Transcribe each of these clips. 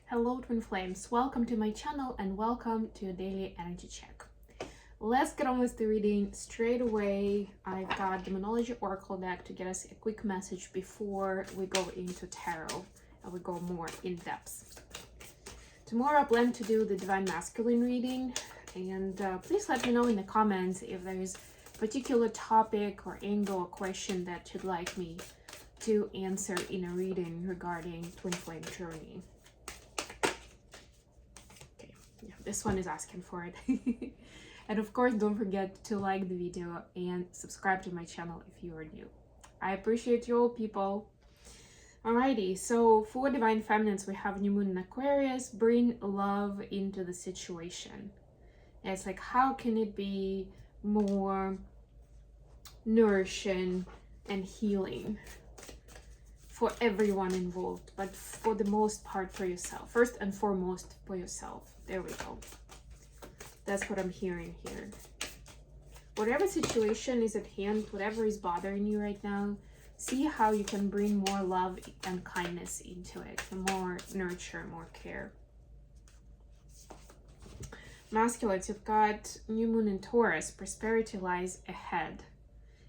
Hello twin flames, welcome to my channel and welcome to a daily energy check. Let's get on with the reading straight away. I've got the Demonology Oracle deck to get us a quick message before we go into tarot and we go more in depth. Tomorrow I plan to do the Divine Masculine reading, and please let me know in the comments if there is a particular topic or angle or question that you'd like me to answer in a reading regarding twin flame journey. Yeah, this one is asking for it. And of course, don't forget to like the video and subscribe to my channel if you are new. I appreciate you all, people. Alrighty, so for Divine Feminines, we have New Moon in Aquarius. Bring love into the situation. And it's like, how can it be more nourishing and healing for everyone involved, but for the most part for yourself. First and foremost for yourself. There we go. That's what I'm hearing here. Whatever situation is at hand, whatever is bothering you right now, see how you can bring more love and kindness into it, more nurture, more care. Masculines, you've got New Moon in Taurus. Prosperity lies ahead.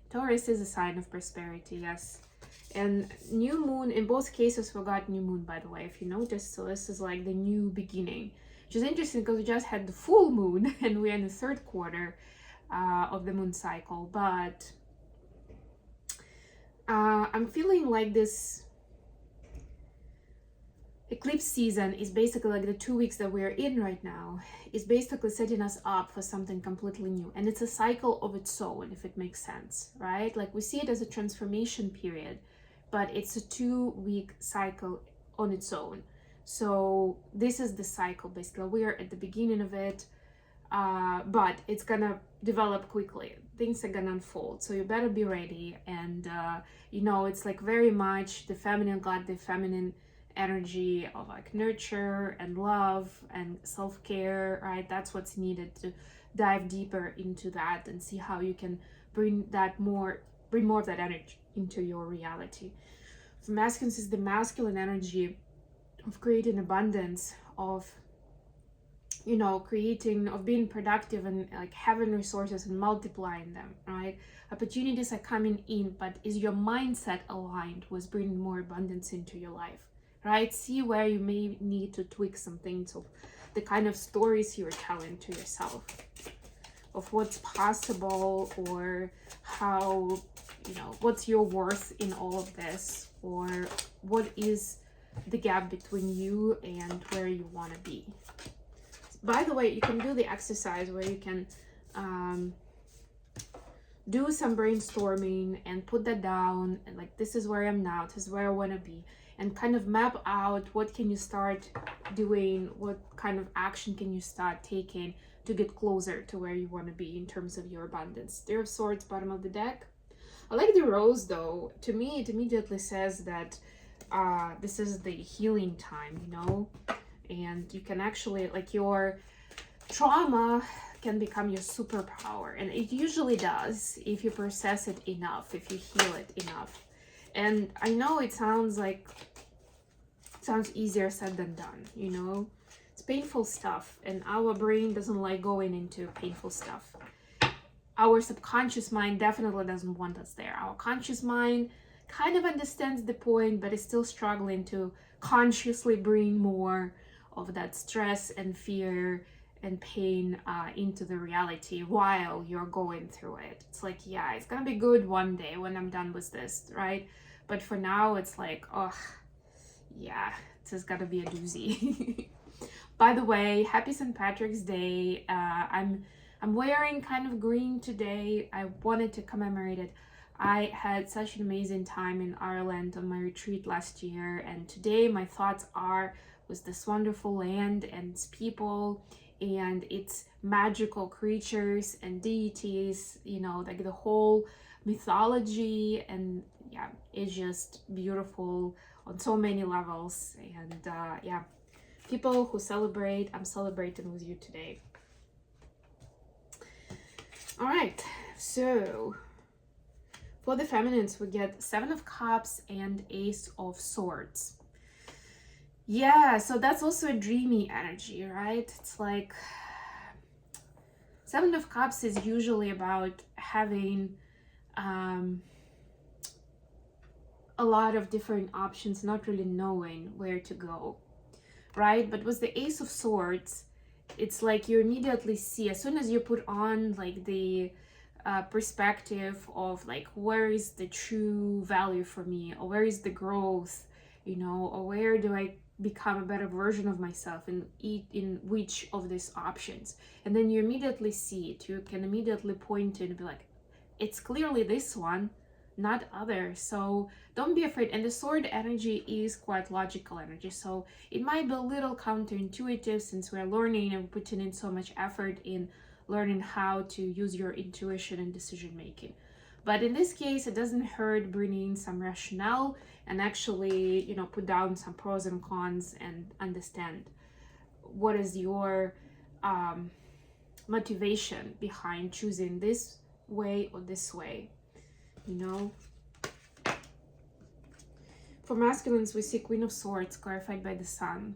Taurus is a sign of prosperity, yes. And New Moon, in both cases we got New Moon, by the way, if you noticed. So this is like the new beginning, which is interesting because we just had the full moon and we're in the third quarter of the moon cycle. But I'm feeling like this eclipse season is basically like the 2 weeks that we're in right now is basically setting us up for something completely new. And it's a cycle of its own, if it makes sense, right? Like we see it as a transformation period, but it's a 2-week cycle on its own. So this is the cycle, basically. We're at the beginning of it, but it's gonna develop quickly. Things are gonna unfold, so you better be ready. And you know, it's like very much the feminine got the feminine energy of like nurture and love and self-care, right? That's what's needed to dive deeper into that and see how you can bring more of that energy into your reality. For masculines is the masculine energy of creating abundance, of, you know, of being productive and like having resources and multiplying them, right? Opportunities are coming in, but is your mindset aligned with bringing more abundance into your life, right? See where you may need to tweak some things of the kind of stories you're telling to yourself of what's possible, or how, you know, what's your worth in all of this, or what is the gap between you and where you want to be. By the way, you can do the exercise where you can do some brainstorming and put that down, and like, this is where I am now, this is where I want to be, and kind of map out what can you start doing, what kind of action can you start taking to get closer to where you want to be in terms of your abundance. Three of Swords, bottom of the deck. I like the rose though. To me, it immediately says that this is the healing time, you know, and you can actually, like, your trauma can become your superpower, and it usually does if you process it enough, if you heal it enough. And I know it sounds easier said than done, you know. It's painful stuff, and our brain doesn't like going into painful stuff. Our subconscious mind definitely doesn't want us there. Our conscious mind kind of understands the point, but is still struggling to consciously bring more of that stress and fear and pain into the reality while you're going through it. It's like, yeah, it's gonna be good one day when I'm done with this, right? But for now, it's like, oh, yeah, this is gonna be a doozy. By the way, happy St. Patrick's Day. I'm wearing kind of green today. I wanted to commemorate it. I had such an amazing time in Ireland on my retreat last year, and today my thoughts are with this wonderful land and its people and its magical creatures and deities, you know, like the whole mythology. And yeah, it's just beautiful on so many levels. And yeah, people who celebrate, I'm celebrating with you today. All right, so for the feminines, we get 7 of Cups and Ace of Swords. Yeah, so that's also a dreamy energy, right? It's like Seven of Cups is usually about having um, a lot of different options, not really knowing where to go, right? But with the Ace of Swords, it's like you immediately see, as soon as you put on like the perspective of like where is the true value for me, or where is the growth, or where do I become a better version of myself in which of these options, and then you immediately see it. You can immediately point to it and be like, it's clearly this one, not other. So don't be afraid. And the sword energy is quite logical energy, so it might be a little counterintuitive since we're learning and putting in so much effort in learning how to use your intuition and decision making. But in this case, it doesn't hurt bringing some rationale and actually, put down some pros and cons and understand what is your motivation behind choosing this way or this way, you know. For masculines, we see Queen of Swords clarified by the Sun.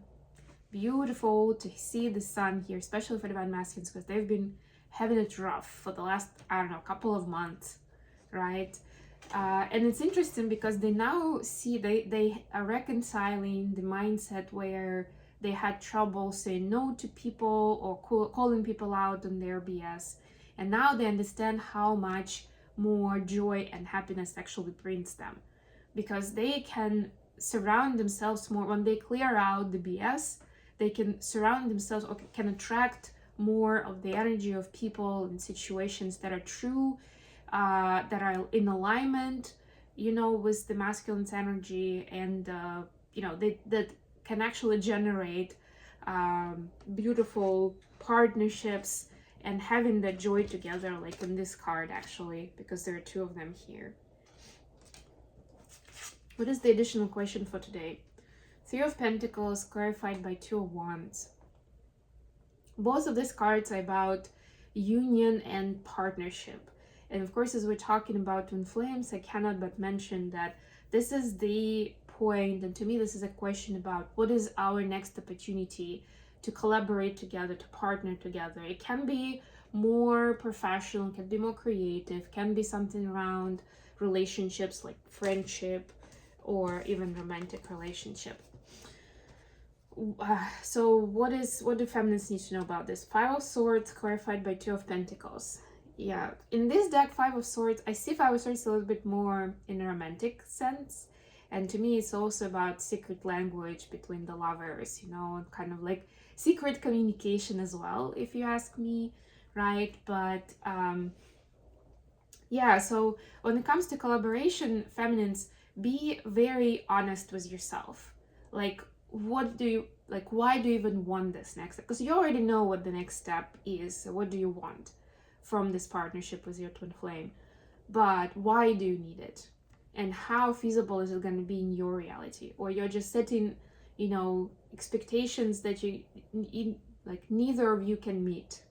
Beautiful to see the Sun here, especially for divine masculines, because they've been having it rough for the last, I don't know, couple of months, right? And it's interesting because they now see they are reconciling the mindset where they had trouble saying no to people or calling people out on their BS. And now they understand how much more joy and happiness actually brings them, because they can surround themselves more when they clear out the BS. They can surround themselves, or can attract more of the energy of people and situations that are true, that are in alignment, with the masculine's energy, and that can actually generate beautiful partnerships and having that joy together, like in this card actually, because there are two of them here. What is the additional question for today? Three of Pentacles clarified by Two of Wands. Both of these cards are about union and partnership. And of course, as we're talking about twin flames, I cannot but mention that this is the point, and to me, this is a question about what is our next opportunity to collaborate together, to partner together. It can be more professional, can be more creative, can be something around relationships like friendship, or even romantic relationship. So what do feminists need to know about this? Five of Swords clarified by Two of Pentacles. Yeah, in this deck, Five of Swords, I see Five of Swords a little bit more in a romantic sense, and to me it's also about secret language between the lovers, kind of like secret communication as well, if you ask me, right? But yeah, so when it comes to collaboration, feminines, be very honest with yourself. Like, why do you even want this next step? Because you already know what the next step is. So what do you want from this partnership with your twin flame? But why do you need it? And how feasible is it going to be in your reality? Or you're just setting, expectations that neither of you can meet.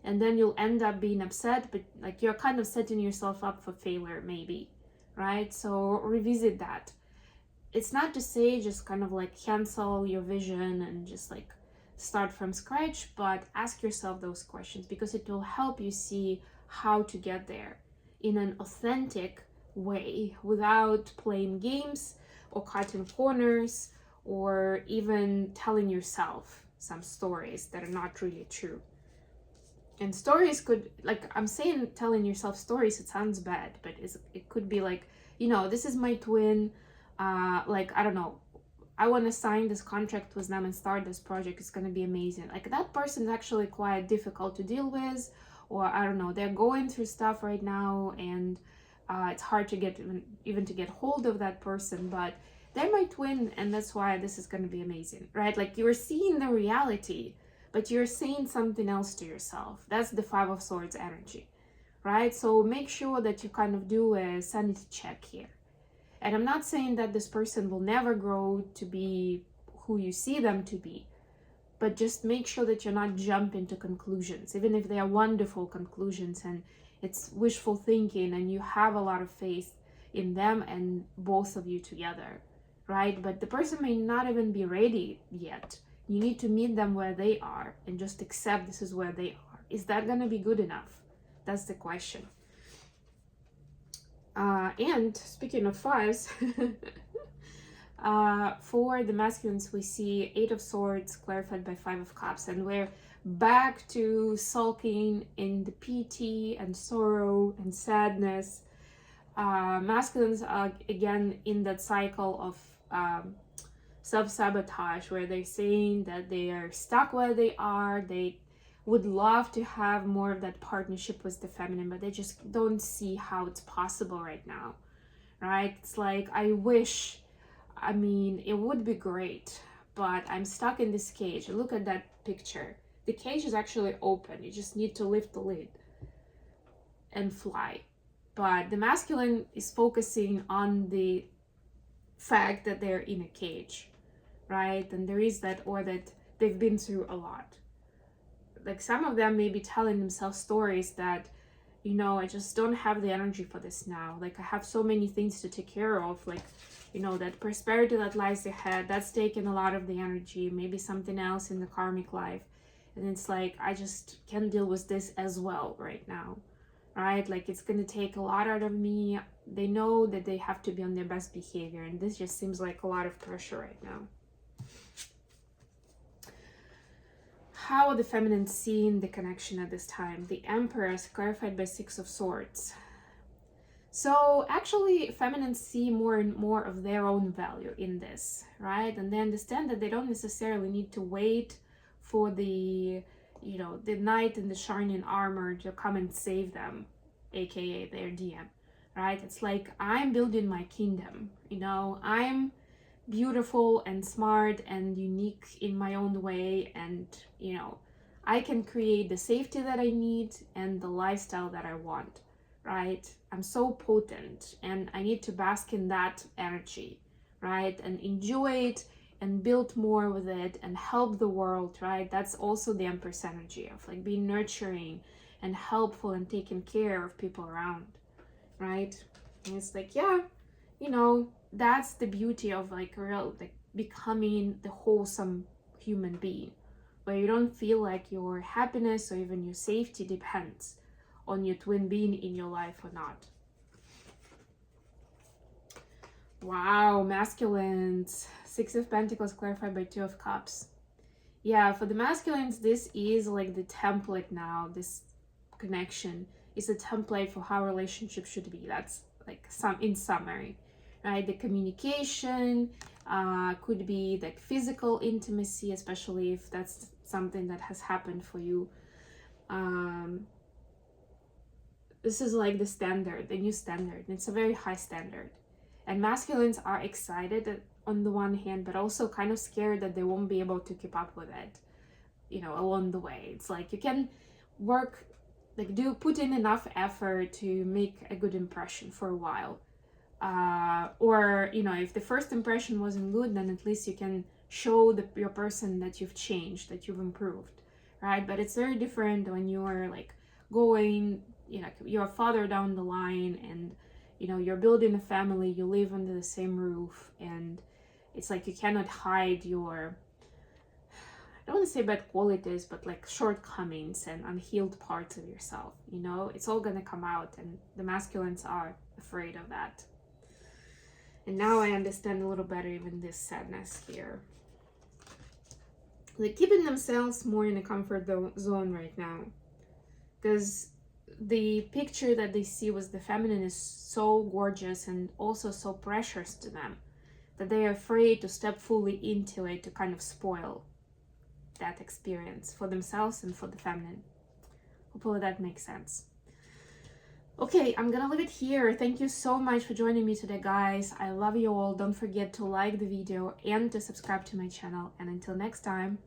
And then you'll end up being upset, but like you're kind of setting yourself up for failure, maybe, right? So revisit that. It's not to say just kind of like cancel your vision and just like start from scratch, but ask yourself those questions, because it will help you see how to get there in an authentic way without playing games or cutting corners or even telling yourself some stories that are not really true. And stories could, like I'm saying, telling yourself stories, it sounds bad, but it could be like, this is my twin, like, I don't know, I want to sign this contract with them and start this project, it's going to be amazing. Like, that person is actually quite difficult to deal with, or I don't know, they're going through stuff right now, and it's hard to get even to get hold of that person, but they're my twin, and that's why this is going to be amazing, right? Like, you're seeing the reality, but you're saying something else to yourself. That's the Five of Swords energy, right? So make sure that you kind of do a sanity check here. And I'm not saying that this person will never grow to be who you see them to be, but just make sure that you're not jumping to conclusions, even if they are wonderful conclusions and it's wishful thinking and you have a lot of faith in them and both of you together. right? But the person may not even be ready yet. You need to meet them where they are and just accept this is where they are. Is that going to be good enough? That's the question. And speaking of fives, for the masculines, we see Eight of Swords clarified by Five of Cups, and we're back to sulking in the pity and sorrow and sadness. Masculines are again in that cycle of self-sabotage, where they're saying that they are stuck where they are. They would love to have more of that partnership with the feminine, but they just don't see how it's possible right now, right? It's like, I wish, I mean, it would be great, but I'm stuck in this cage. Look at that picture. The cage is actually open. You just need to lift the lid and fly. But the masculine is focusing on the fact that they're in a cage, right? And there is that, or that they've been through a lot. Like, some of them may be telling themselves stories that, you know, I just don't have the energy for this now. Like, I have so many things to take care of. Like, you know, that prosperity that lies ahead, that's taken a lot of the energy. Maybe something else in the karmic life. And it's like, I just can't deal with this as well right now, right? Like, it's going to take a lot out of me. They know that they have to be on their best behavior. And this just seems like a lot of pressure right now. How are the feminine seeing the connection at this time? The Empress, clarified by Six of Swords. So actually, feminines see more and more of their own value in this, right? And they understand that they don't necessarily need to wait for the, you know, the knight in the shining armor to come and save them, aka their DM, right? It's like, I'm building my kingdom, you know, I'm beautiful and smart and unique in my own way, and you know, I can create the safety that I need and the lifestyle that I want, right? I'm so potent, and I need to bask in that energy, right? And enjoy it and build more with it and help the world, right? That's also the Empress energy of like being nurturing and helpful and taking care of people around, right? And it's like, yeah, you know, that's the beauty of like real, like becoming the wholesome human being, where you don't feel like your happiness or even your safety depends on your twin being in your life or not. Wow, masculines. Six of Pentacles clarified by Two of Cups. Yeah, for the masculines, this is like the template now. This connection is a template for how relationships should be. That's like some in summary, right? The communication could be like physical intimacy, especially if that's something that has happened for you. This is like the standard, the new standard. It's a very high standard. And masculines are excited on the one hand, but also kind of scared that they won't be able to keep up with it, you know, along the way. It's like you can work, like put in enough effort to make a good impression for a while. Or, you know, if the first impression wasn't good, then at least you can show your person that you've changed, that you've improved, right? But it's very different when you're like going, you know, you're farther down the line, and you know, you're building a family, you live under the same roof, and it's like you cannot hide your, I don't want to say bad qualities, but like shortcomings and unhealed parts of yourself, you know, it's all gonna come out, and the masculines are afraid of that. And now I understand a little better even this sadness here. They're keeping themselves more in a comfort zone right now, because the picture that they see with the feminine is so gorgeous and also so precious to them that they are afraid to step fully into it, to kind of spoil that experience for themselves and for the feminine. Hopefully that makes sense. Okay, I'm gonna leave it here. Thank you so much for joining me today, guys. I love you all. Don't forget to like the video and to subscribe to my channel. And until next time,